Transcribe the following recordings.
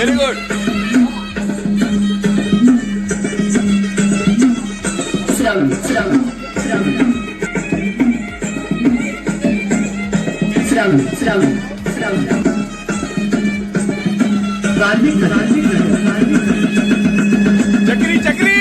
Very good. Shravan Shravan Shravan Shravan Shravan Valmik Chakri Chakri.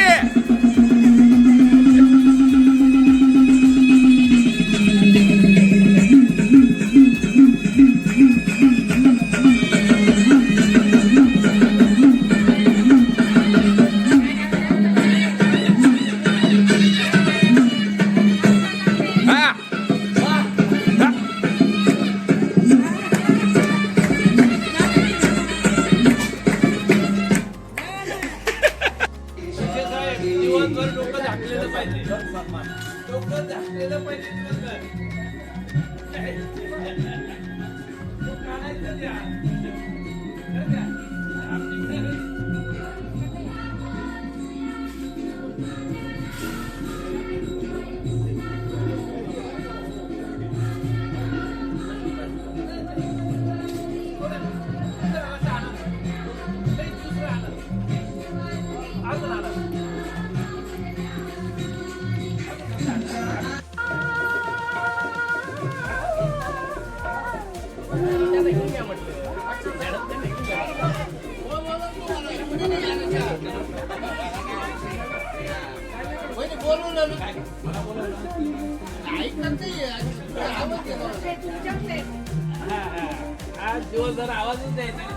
आज दिवसभर आवाजच द्यायचा.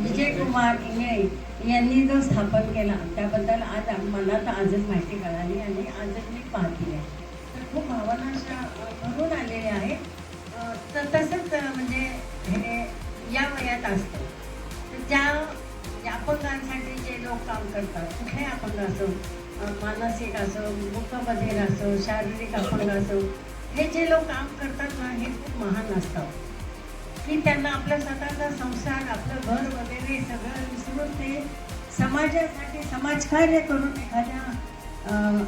विजय कुमार यांनी जो स्थापन केला त्याबद्दल आज मला तर आजच माहिती कळाली आणि आजच मी पाहते आहे. तर खूप भावना अशा भरून आलेल्या आहेत. तर तसंच म्हणजे हे असो, मानसिक असो, मुकबधीर असो, शारीरिक अपंग असो, हे जे लोक काम करतात ना हे खूप महान असतात की त्यांना आपला स्वतःचा संसार, आपलं घर वगैरे सगळं विसरून ते समाजासाठी समाजकार्य करून एखाद्या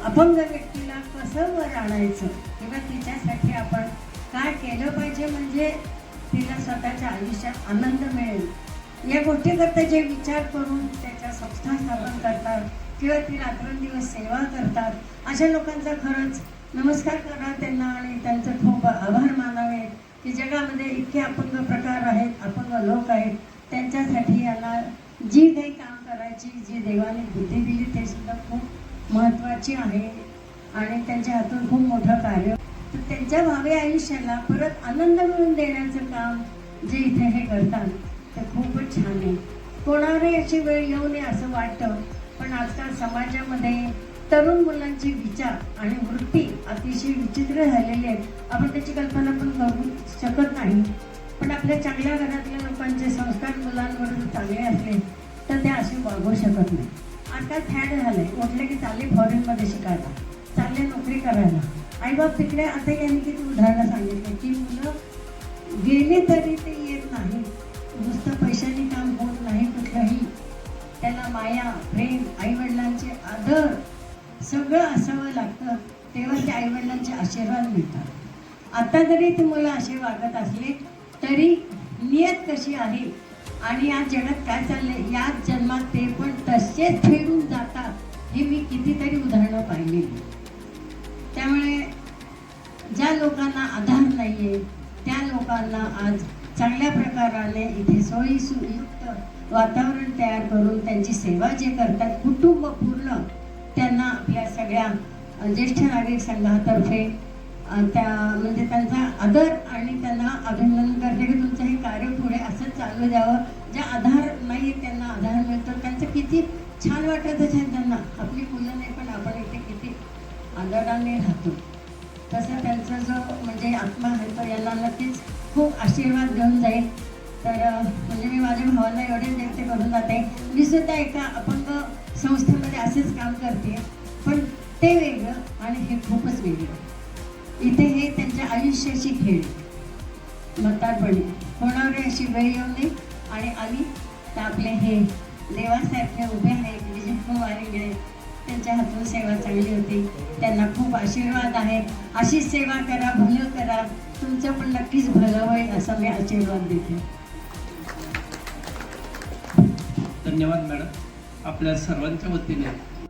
अपंग व्यक्तीला कसं वर आणायचं किंवा तिच्यासाठी आपण काय केलं पाहिजे म्हणजे तिला स्वतःच्या आयुष्यात आनंद मिळेल या गोष्टीकरता जे विचार करून त्याच्या संस्था स्थापन करतात किंवा ती रात्रंदिवस सेवा करतात अशा लोकांचा खरंच नमस्कार करा त्यांना आणि त्यांचं खूप आभार मानावे की जगामध्ये इतके अपंग प्रकार आहेत, अपंग लोक आहेत, त्यांच्यासाठी यांना जी काही काम करायची जी देवाने बुद्धी दिली ते सुद्धा खूप महत्त्वाची आहे आणि त्यांच्या हातून खूप मोठं कार्य तर त्यांच्या भावी आयुष्याला परत आनंद मिळवून देण्याचं काम जे इथे हे करतात ते खूपच छान आहे. कोणावरही अशी वेळ येऊ नये असं वाटतं, पण आजकाल समाजामध्ये तरुण मुलांचे विचार आणि वृत्ती अतिशय विचित्र झालेली आहेत. आपण त्याची कल्पना पण करू शकत नाही, पण आपल्या चांगल्या घरातल्या लोकांचे संस्कार मुलांवर चांगले असले तर ते असे वागू शकत नाही. आजकाल फॅड झालंय, उठले की चालले फॉरेनमध्ये शिकायला, चालले नोकरी करायला. आईबाप तिकडे आता यांनी किती उदाहरणं सांगितले की मुलं गेले तरी ते येत नाही, नुसतं पैशाने काम होत नाही कुठलंही. त्याला माया, प्रेम, आईवडिलांचे आदर सगळं असावं लागतं, तेव्हा ते आईवडिलांचे आशीर्वाद मिळतात. आता जरी ती मुलं असे वागत असले तरी नियत कशी आहे आणि या जगात काय चाललंय या जन्मात ते पण तसेच फेडून जातात हे मी कितीतरी उदाहरणं पाहिली. त्यामुळे ज्या लोकांना आधार नाही आहे त्या लोकांना आज चांगल्या प्रकाराने इथे सोयीसुयुक्त वातावरण तयार करून त्यांची सेवा जे करतात कुटुंब पूर्ण त्यांना आपल्या सगळ्या ज्येष्ठ नागरिक संघातर्फे त्या म्हणजे त्यांचा आदर आणि त्यांना अभिनंदन करते की तुमचं हे कार्य पुढे असंच चालू द्यावं. ज्या आधार नाही त्यांना आधार मिळतो त्यांचं किती छान वाटत असेल त्यांना. आपली मुलं नाही पण आपण इथे किती आदराने राहतो. तसं त्यांचा जो म्हणजे आत्मा आहे तो यांना नक्कीच खूप आशीर्वाद घेऊन जाईल. तर म्हणजे मी माझ्या भावांना एवढेच व्यक्त करून जाते. मी सुद्धा एका अपंग संस्थेमध्ये असेच काम करते, पण ते वेगळं आणि हे खूपच वेगळं. इथे हे त्यांच्या आयुष्याची खेळ म्हातारपणी कोणावर अशी वेळ येऊ नये आणि आम्ही तर आपले हे देवासारखे उभे आहेत विजय कुमार इंगळे त्यांच्या हातून सेवा चांगली होती. त्यांना खूप आशीर्वाद आहे. अशीच सेवा करा, भलं करा, तुमचं पण नक्कीच भलं होईल असा मी आशीर्वाद देते. धन्यवाद मॅडम. आपल्या सर्वांच्या वतीने